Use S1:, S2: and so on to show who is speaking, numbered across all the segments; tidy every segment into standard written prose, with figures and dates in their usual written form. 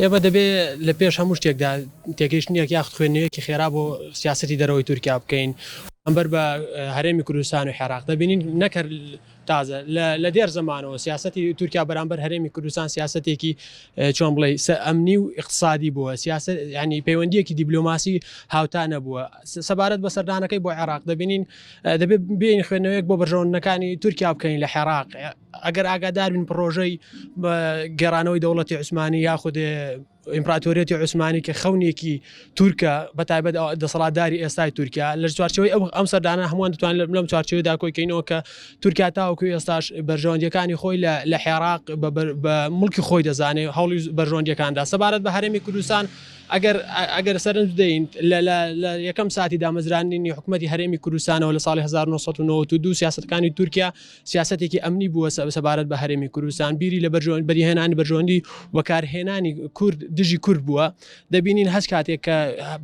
S1: ئێمە دەبێت لە پێش هەموو شتێکدا تێگەیشتنیەک یاخت خوێندنەوەیەکی خێرا بۆ سیاسەتی دەرەوەی تورکیا بکەین ئەمبەر بە هەرێمی کوردستان و عێراق دەبینین نەکرد تازە لە دێر زمانەوە سیاسەتی تورکیا بەرامبەر هەرێمی کوردستان سیاسەتێکی چۆن بڵێ ئەمنی و اقتصادی بووە سیاست ینی پەیوەندیەکی دیبلۆماسی هاوتا نەبووە سەبارەت بە سەردانەکەی بۆ عێراق دەبینین دەبێت بین خوێندنەوەیەک بۆ بەرژەوەندنەکانی تورکیا بکەین لە عێراق ئەگەر ئاگادار بن پرۆژەی گەڕانەوەی دەوڵەتی عوسمانی یاخود ئیمپراتۆریەتی عوسمانی کە خەونێکی تورکە بەتایبەت دەسەڵاتداری ئێستای تورکیا لە چوارچەوەی ئەم سەردانە هەمووان دەتوانێت لەم چوارچەوەیدا کۆیکەینەوە کە تورکیا تاوەکو ئێستاش بەرژەوەندیەکانی خۆی لە عێراق بە مڵکی خۆی دەزانێت هەوڵی بەرژەوەندیەکاندا سەبارەت بە هەرێمی کوردستان ئەگەر سەرنج بدەین لە یەکەم ساتی دامەزرانی حکوومەتی هەرێمی کوردستانەوە لە ساڵی 1992 سیاستەکانی تورکیا سیاستێکی ئەمنی بووە سەبارەت بە هەرێمی کوردستان بیری لە بەریهێنانی بەرژەوەندی وەکارهێنانی کورد دژی کورد بووە دەبینین هەست کاتێک کە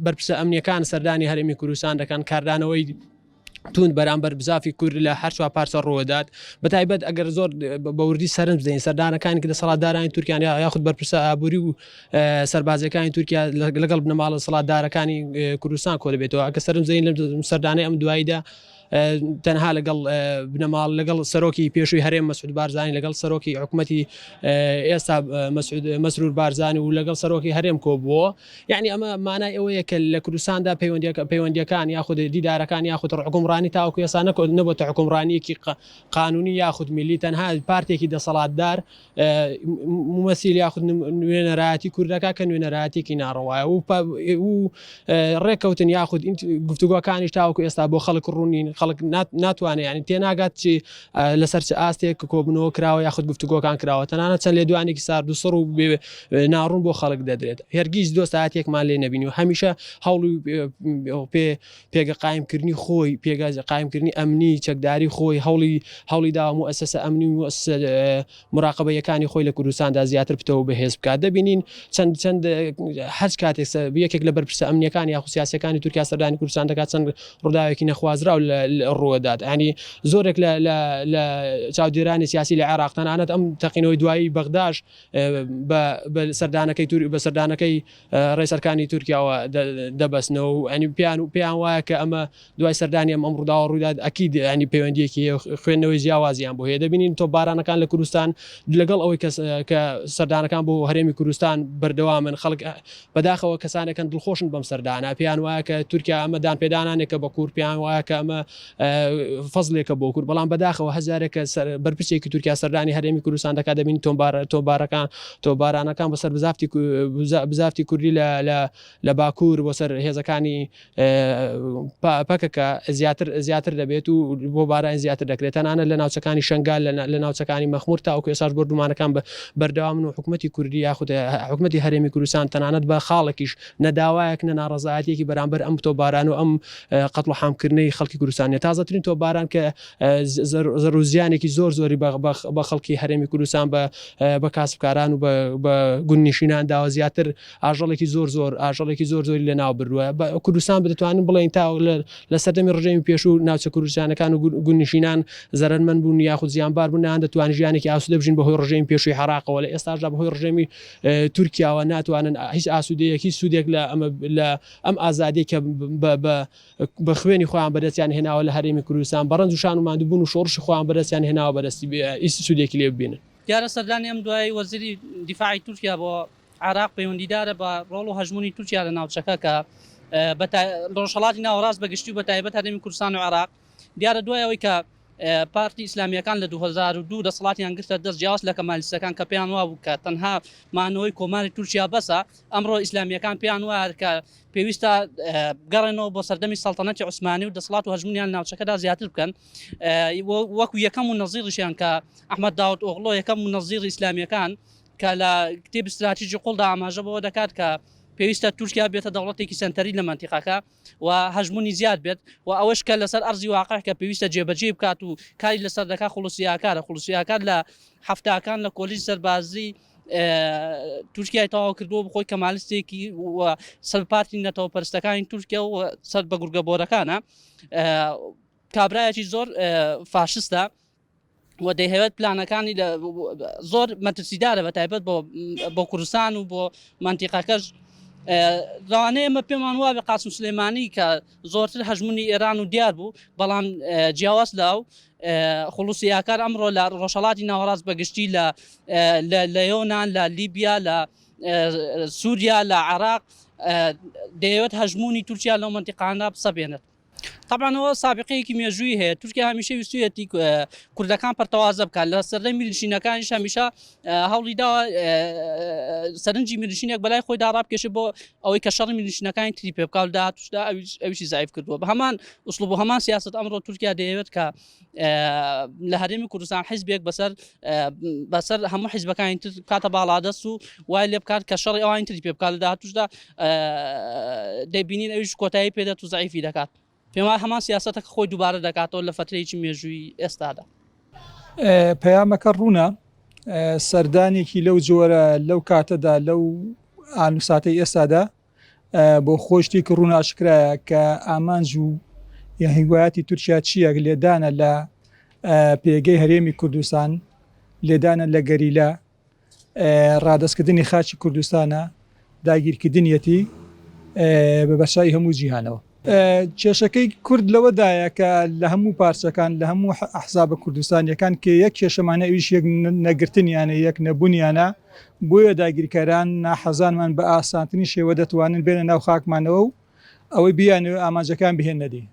S1: بەرپرسە ئەمنیەکان سەردانی هەرێمی کوردستان دەکەن کاردانەوەی تون بەرامبەر بزافی کورد لە هەر چوار پارچە ڕۆدات بەتایبەت ئەگەر زۆر بەوردی سەرنج بدەین سەردانەکانی کە دەسەڵاتدارانی تورکیان یاخود بەرپرسە ئابووری و سەربازەکانی تورکیا لەگەڵ بنەماڵە دەسەڵاتدارەکانی کوردستان کۆ دەبێتەوە ئەگە سەرنج بدەین لە سەردانەی ئەم دواییدا تەنها لەگەڵ بنەماڵ لەگەڵ سەرۆکی پێشووی هەرێم مەسعود بارزانی لەگەڵ سەرۆکی حکوومەتی ئێستا مەسرور بارزانی و لەگەڵ سەرۆکی هەرێم کۆبووە یعنی ئەمە مانای ئەوەیە کە لە کوردستاندا پەیوەندیەکان یاخود دیدارەکان یاخود حکومڕانی تاوەکو ئێستا نەبووە حکومڕانیەکی قانونی یاخود میلی تەنها پارتێکی دەسەڵاتدار ممەسیل یاخود نوێنەرایەتی کوردەکە کە نوێنەرایەتێکی ناڕەوایە و ڕێکەوتن یاخود گفتوگۆکانیش تاوەکو ئێستا بۆ خەڵک ڕوونین خەڵک ناتوانێت ینی تێناگات چی لەسەر ئاستێک کۆبنەوە کراوە یاخود گفتوگۆکان کراوە تەنانەت چەند لێدوانێکی سارد و سڕ و ناڕوون بۆ خەڵک دەدرێت هەرگیز دۆستایەتێکمان لێ نەبینی و هەمیشە هەوڵی پێگە قایمکردنی خۆی پێگە قایمکردنی ئەمنی چەکداری خۆی هەوڵی داوە مؤسسە ئەمنی و مراقبەیەکانی خۆی لە کوردستاندا زیاتر بتەوە بەهێز بکات دەبینین چەند هەر کاتێک یەکێک لە بەرپرسە ئەمنیەکان یاخود سیاسەکانی تورکیا سەردانی کوردستان دەکات چەند ڕووداوێکی نەخوازراو ڕوەدات ینی زۆرێک لە چاودێرانی سیاسی لە عێراق تەنانەت ئەم تەقینەوەی دوایی بەغداش بە سەردانەکەی ڕێسەرکانی تورکیاوە دەبەستنەوە و ئەنی پێیان وایە کە ئەمە دوای سەردانی ئەم ڕووداوە ڕوودات ئەکید ینی پەیوەندیەکی خوێندنەوەی جیاوازیان بۆ هەیە دەبینین تۆ بارانەکان لە کوردستان لەگەڵ ئەوەی کە سەردانەکان بۆ هەرێمی کوردستان بەردەوامن خەڵک بەداخەوە کەسانێکن دڵخۆشن بەم سەردانە پێیان وایە کە تورکیا ئەمە دانپێدانانێکە بە کوور پێیان وایە کە ئەمە فەزلێکە بۆ کورد بەڵام بەداخەوە هەزارێکە بەرپرسێکی تورکیا سەردانی هەرێمی کوردستان دەکات دەبین تۆمبارانەکان بەسەر بزافتی کوردی لە باکوور بۆ سەر هێزەکانی پەکەکە زیاتر دەبێت و بۆ باران زیاتر دەکرێت تەنانەت لە ناوچەکانی شنگال لە ناوچەکانی مەخمور تاوەکو ئێساش بردومانەکان بەردەوامن و حکوومەتی کوردی یاخود حکوومەتی هەرێمی کوردستان تەنانەت بە خاڵێکیش نەداوایەک نەناڕەزایەتێکی بەرامبەر ئەم تۆباران و ئەم قەتڵ و حامکردنەی خەڵکی کوردستان تازەترین تۆباران کە زەروزیانێکی زۆری بە خەڵکی هەرێمی کوردستان بە کاسبکاران و بە گوننشینان داوە زیاتر ئاژەڵێکی ئاژەڵێکی زۆری لە ناو بردووە کوردستان بدەتوانین بڵێن تا لە سەردەمی ڕژێمی پێشوو ناوچە کوردستانەکان و گوننشینان زەرمەند بوون یاخود زیانبار بوونیان دەتوانین ژیانێکی ئاسوودە بژین بەهۆی ڕژێمی پێشووی عێراقەوە لە ئێستاژدا بەهۆی ڕژێمی تورکیاوە ناتوانن هیچ ئاسوودەیەکی سوودێک لە ئەم ئازادی کە بە خوێنی خۆیان بەدەستیان هێناوە لە هەرێمی کوردستان بەڕەنج و شان و ماندووبوون و شۆڕشی خۆیان بەدەستیان هێناوە بەدەستی سوودێکی لێ ببینن
S2: دیارە سەردانی ئەم دوای وەزیری دیفاعی تورکیا بۆ عێراق پەیوەندیدارە بە ڕۆڵ و هەژمونی تورکیا لە ناوچەکە کە ڕۆژهەڵاتی ناوەڕاست بەگشتی و بەتایبەت هەرێمی کوردستان و عێراق دیارە دوای ئەوەی کە پارتی ئیسلامیەکان لە 2002 دەسەڵاتیان گرتە دەست جیاواز لە کەمالیستەکان کە پێیان وا بوو کە تەنها مانەوەی کۆماری تورکیا بەسە ئەمڕۆ ئیسلامیەکان پێیان وایە کە پێویستە گەڕێنەوە بۆ سەردەمی سەڵتەنەتی عوسمانی و دەسەڵات و هەژمونیان ناوچەکەدا زیاتر بکەن وەکو یەکەم و نەزیریشیان کە ئەحمەد داوود ئۆغڵۆ یەکەم و نەزیری ئیسلامیەکان کە لە کتێب استراتیژی قوڵدا ئاماژە بەوە دەکات کە پێویستە تورکیا بێتە دەوڵەتێکی سنتەری لە مەنتیقەکە و هەژمونی زیاد بێت و ئەوەش کە لەسەر ئەرزی واقع کە پێویستە جێبەجێ بکات و کاری لەسەر دەکات خوڵوسیاکار لە هەفتاکان لە کۆلیژ سەربازی تورکیای تەواو کردووە بخۆی کەمالیستێکی و سەرپارتی نەتەوە پەرستەکانی تورکیا و سەر بە گورگەبۆرەکانە کابرایەکی زۆر فاشستە و دەیهەوێت پلانەکانی زۆر مەترسیدارە بە تایبەت بۆ کوردستان و بۆ منتیقەکەش ڕوانەیە ئەمە پێمان وابێ قاسم سلێمانی کە زۆرتر هەژمونی ئێران و دیار بوو بەڵام جیاواز لاو خولوسیاکار ئەمڕۆ لە ڕۆژهەڵاتی ناوەڕاست بەگشتی لە یۆنان لە لیبیا لە سووریا لە عێراق دەیەوێت هەژمونی تورکیا لەو منتیقانە بسەبێنێت. طبعا هو سابقەیەکی مێژووی هەیە تورکیا هەمیشە ویستویەتی کوردەکان پەرتەوازە بکات لە سەردەمی میلیشینەکانیش هەمیشە هەوڵی داوە سەرنجی میلیشینێک بەلای خۆی داڕا بکێشێ بۆ ئەوەی کە شەڕی میلیشینەکانی تری پێ بکات و داهاتووشدا ئەویشی زایف کردووە بە هەمان ئوسڵوب و هەمان سیاست ئەمڕۆ تورکیا دەیەوێت کە لە هەرێمی کوردستان حیزبێک بەسەر هەموو حیزبەکانی تر کاتە باڵادەست و وای لێ بکات کە شەڕی ئەوانی تری پێ بکات لە داهاتووشدا دەبینین ئەویش کۆتایی پێدەت و زایفی دەکات. پێما هەمان سیاستەکە خۆی دووبارە دەکاتەوە لە فترەیەکی مێژووی ئێستادا.
S3: پەیامەکە ڕوونە سەردانێکی لەو جۆرە لەو کاتەدا لەو ئانوساتەی ئێستادا بۆ خۆشتی کە ڕوون ئاشکرایە کە ئامانج و یا هیوایەتی تورکیا چیەک لێدانە لە پێگەی هەرێمی کوردستان لێدانە لە گەریلا ڕادەستکردنی خاچی کوردستانە داگیرکردنیەتی بە بەشای هەموو جیهانەوە. کێشەکەی کورد لەوەدایە کە لە هەموو پارچەکان لە هەموو ئەحزابە کوردستانیەکان کە یەک کێشەمانە ئەویش یەک نەگرتنیانە یەک نەبوونیانە بۆیە داگیرکاران ناحەزانمان بە ئاسانترین شێوە دەتوانن بێنە ناو خاکمانەوە و ئەوەی بیانەوە ئامانجەکان بهێن نەدی.